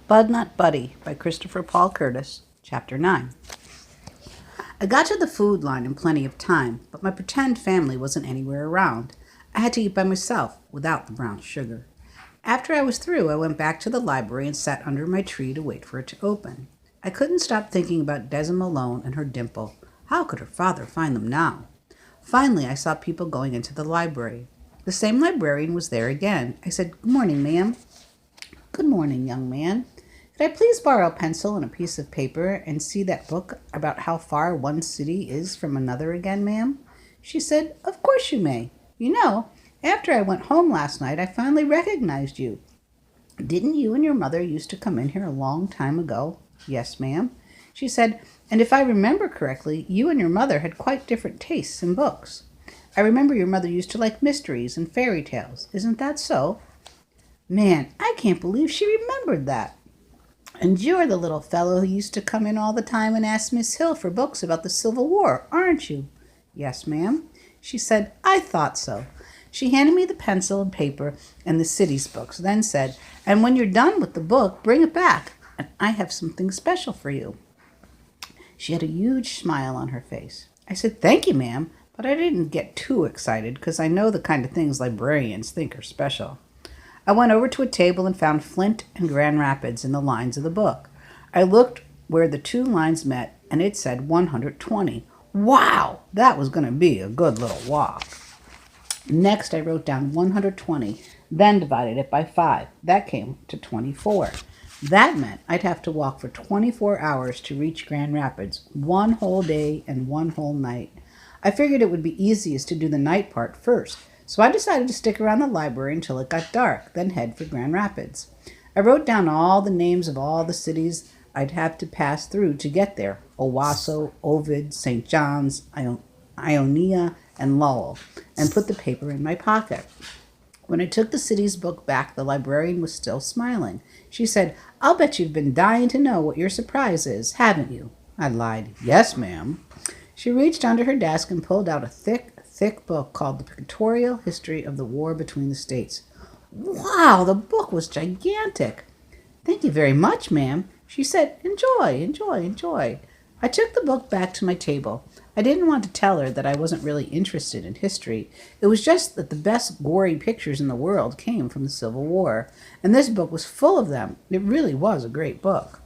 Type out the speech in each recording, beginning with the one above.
Bud Not Buddy by Christopher Paul Curtis, Chapter 9. I got to the food line in plenty of time, but my pretend family wasn't anywhere around. I had to eat by myself, without the brown sugar. After I was through, I went back to the library and sat under my tree to wait for it to open. I couldn't stop thinking about Desi Malone and her dimple. How could her father find them now? Finally, I saw people going into the library. The same librarian was there again. I said, "Good morning, ma'am." "Good morning, young man. Could I please borrow a pencil and a piece of paper and see that book about how far one city is from another again, ma'am?" She said, "Of course you may. You know, after I went home last night, I finally recognized you. Didn't you and your mother used to come in here a long time ago?" "Yes, ma'am." She said, "And if I remember correctly, you and your mother had quite different tastes in books. I remember your mother used to like mysteries and fairy tales. Isn't that so?" Man, I can't believe she remembered that. "And you're the little fellow who used to come in all the time and ask Miss Hill for books about the Civil War, aren't you?" "Yes, ma'am." She said, "I thought so." She handed me the pencil and paper and the cities books, then said, "And when you're done with the book, bring it back, and I have something special for you." She had a huge smile on her face. I said, "Thank you, ma'am," but I didn't get too excited because I know the kind of things librarians think are special. I went over to a table and found Flint and Grand Rapids in the lines of the book. I looked where the two lines met, and it said 120. Wow! That was going to be a good little walk. Next, I wrote down 120, then divided it by 5. That came to 24. That meant I'd have to walk for 24 hours to reach Grand Rapids, one whole day and one whole night. I figured it would be easiest to do the night part first, so I decided to stick around the library until it got dark, then head for Grand Rapids. I wrote down all the names of all the cities I'd have to pass through to get there: Owasso, Ovid, St. John's, Ionia, and Lowell, and put the paper in my pocket. When I took the cities book back, the librarian was still smiling. She said, "I'll bet you've been dying to know what your surprise is, haven't you?" I lied, "Yes, ma'am." She reached under her desk and pulled out a thick book called The Pictorial History of the War Between the States. Wow, the book was gigantic. "Thank you very much, ma'am." She said, "Enjoy, enjoy, enjoy." I took the book back to my table. I didn't want to tell her that I wasn't really interested in history. It was just that the best gory pictures in the world came from the Civil War, and this book was full of them. It really was a great book.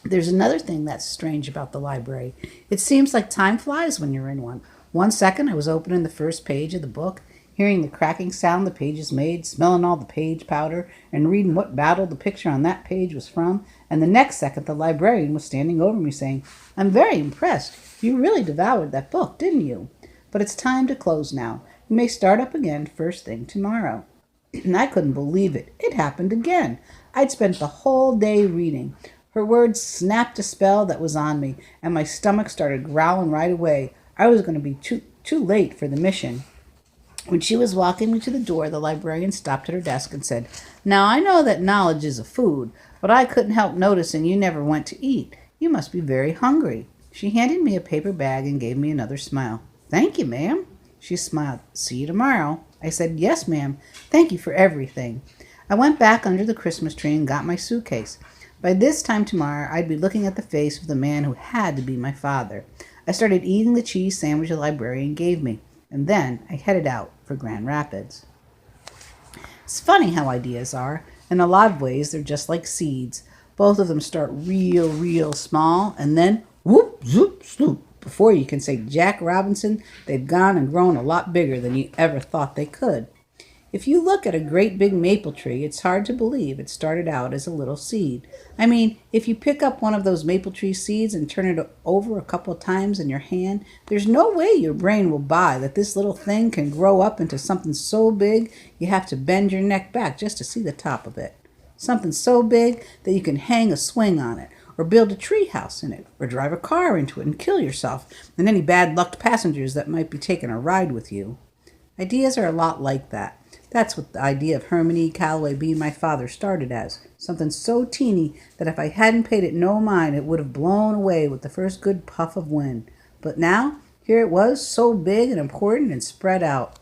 There's another thing that's strange about the library. It seems like time flies when you're in one. One second I was opening the first page of the book, hearing the cracking sound the pages made, smelling all the page powder, and reading what battle the picture on that page was from, and the next second the librarian was standing over me saying, "I'm very impressed. You really devoured that book, didn't you? But it's time to close now. You may start up again first thing tomorrow." And I couldn't believe it. It happened again. I'd spent the whole day reading. Her words snapped a spell that was on me, and my stomach started growling right away. I was going to be too late for the mission. When she was walking me to the door, the librarian stopped at her desk and said, "Now, I know that knowledge is a food, but I couldn't help noticing you never went to eat. You must be very hungry." She handed me a paper bag and gave me another smile. "Thank you, ma'am." She smiled. "See you tomorrow." I said, "Yes, ma'am. Thank you for everything." I went back under the Christmas tree and got my suitcase. By this time tomorrow, I'd be looking at the face of the man who had to be my father. I started eating the cheese sandwich the librarian gave me, and then I headed out for Grand Rapids. It's funny how ideas are. In a lot of ways, they're just like seeds. Both of them start real small, and then whoop, zoop, sloop. Before you can say Jack Robinson, they've gone and grown a lot bigger than you ever thought they could. If you look at a great big maple tree, it's hard to believe it started out as a little seed. I mean, if you pick up one of those maple tree seeds and turn it over a couple of times in your hand, there's no way your brain will buy that this little thing can grow up into something so big you have to bend your neck back just to see the top of it. Something so big that you can hang a swing on it, or build a tree house in it, or drive a car into it and kill yourself and any bad-lucked passengers that might be taking a ride with you. Ideas are a lot like that. That's what the idea of Herman E. Calloway being my father started as. Something so teeny that if I hadn't paid it no mind, it would have blown away with the first good puff of wind. But now, here it was, so big and important and spread out.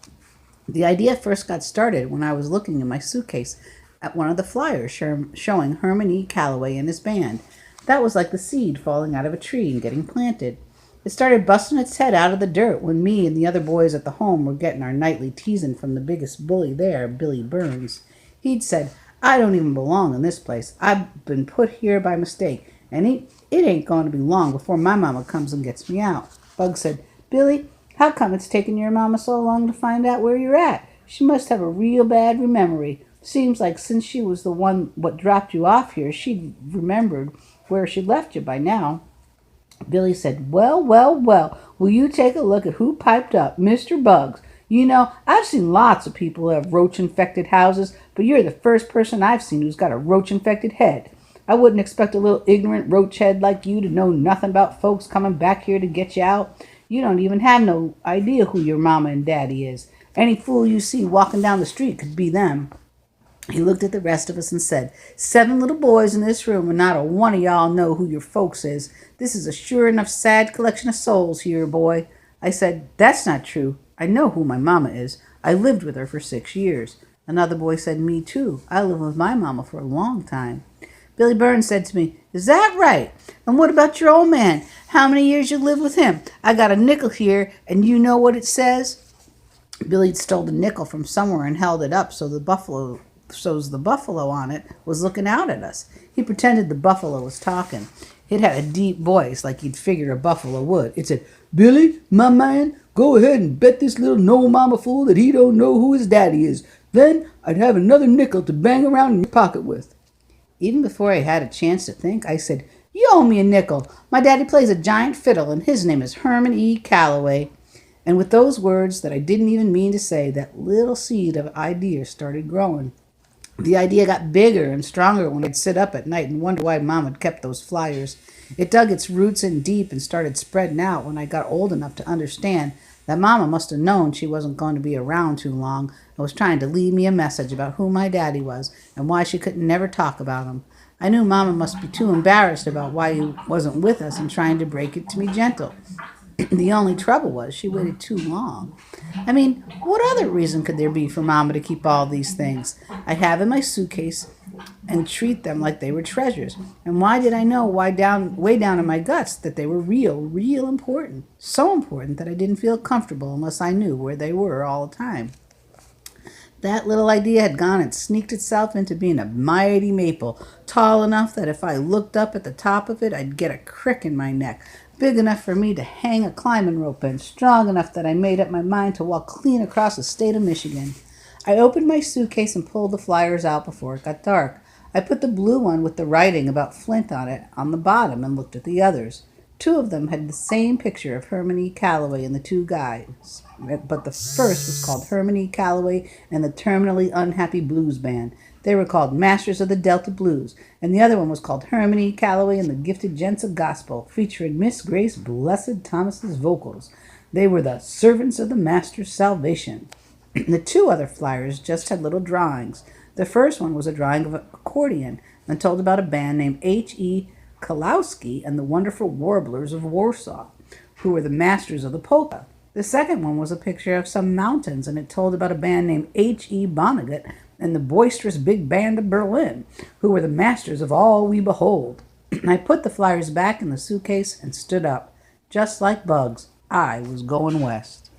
The idea first got started when I was looking in my suitcase at one of the flyers showing Herman E. Calloway and his band. That was like the seed falling out of a tree and getting planted. It started busting its head out of the dirt when me and the other boys at the home were getting our nightly teasing from the biggest bully there, Billy Burns. He'd said, "I don't even belong in this place. I've been put here by mistake, and it ain't going to be long before my mama comes and gets me out." Bug said, "Billy, how come it's taken your mama so long to find out where you're at? She must have a real bad memory. Seems like since she was the one what dropped you off here, she'd remembered where she left you by now." Billy said, "Well, well, well, will you take a look at who piped up? Mr. Bugs. You know, I've seen lots of people who have roach-infected houses, but you're the first person I've seen who's got a roach-infected head. I wouldn't expect a little ignorant roach head like you to know nothing about folks coming back here to get you out. You don't even have no idea who your mama and daddy is. Any fool you see walking down the street could be them." He looked at the rest of us and said, "7 little boys in this room, and not a one of y'all know who your folks is. This is a sure enough sad collection of souls here, boy." I said, "That's not true. I know who my mama is. I lived with her for 6 years." Another boy said, "Me too. I lived with my mama for a long time." Billy Burns said to me, "Is that right? And what about your old man? How many years you lived with him? I got a nickel here, and you know what it says?" Billy had stole the nickel from somewhere and held it up so the buffalo on it was looking out at us. He pretended the buffalo was talking. It had a deep voice, like you'd figure a buffalo would. It said, "Billy, my man, go ahead and bet this little no-mama fool that he don't know who his daddy is. Then I'd have another nickel to bang around in your pocket with." Even before I had a chance to think, I said, "You owe me a nickel. My daddy plays a giant fiddle, and his name is Herman E. Calloway." And with those words that I didn't even mean to say, that little seed of idea started growing. The idea got bigger and stronger when I'd sit up at night and wonder why Mom had kept those flyers. It dug its roots in deep and started spreading out when I got old enough to understand that Mama must have known she wasn't going to be around too long and was trying to leave me a message about who my daddy was and why she could never talk about him. I knew Mama must be too embarrassed about why he wasn't with us and trying to break it to me gentle. The only trouble was she waited too long. I mean, what other reason could there be for Mama to keep all these things I'd have in my suitcase and treat them like they were treasures? And why did I know way down in my guts that they were real important? So important that I didn't feel comfortable unless I knew where they were all the time. That little idea had gone and sneaked itself into being a mighty maple, tall enough that if I looked up at the top of it, I'd get a crick in my neck, big enough for me to hang a climbing rope in, strong enough that I made up my mind to walk clean across the state of Michigan. I opened my suitcase and pulled the flyers out before it got dark. I put the blue one with the writing about Flint on it on the bottom and looked at the others. 2 of them had the same picture of Herman E. Calloway and the 2 guys, but the first was called Herman E. Calloway and the Terminally Unhappy Blues Band. They were called Masters of the Delta Blues, and the other one was called Herman E. Calloway and the Gifted Gents of Gospel, featuring Miss Grace Blessed Thomas's vocals. They were the Servants of the Master's Salvation. The 2 other flyers just had little drawings. The first one was a drawing of an accordion and told about a band named H.E. Kalowski and the Wonderful Warblers of Warsaw, who were the masters of the polka. The second one was a picture of some mountains, and it told about a band named H.E. Vonnegut and the Boisterous Big Band of Berlin, who were the masters of all we behold. I put the flyers back in the suitcase and stood up. Just like Bugs, I was going west.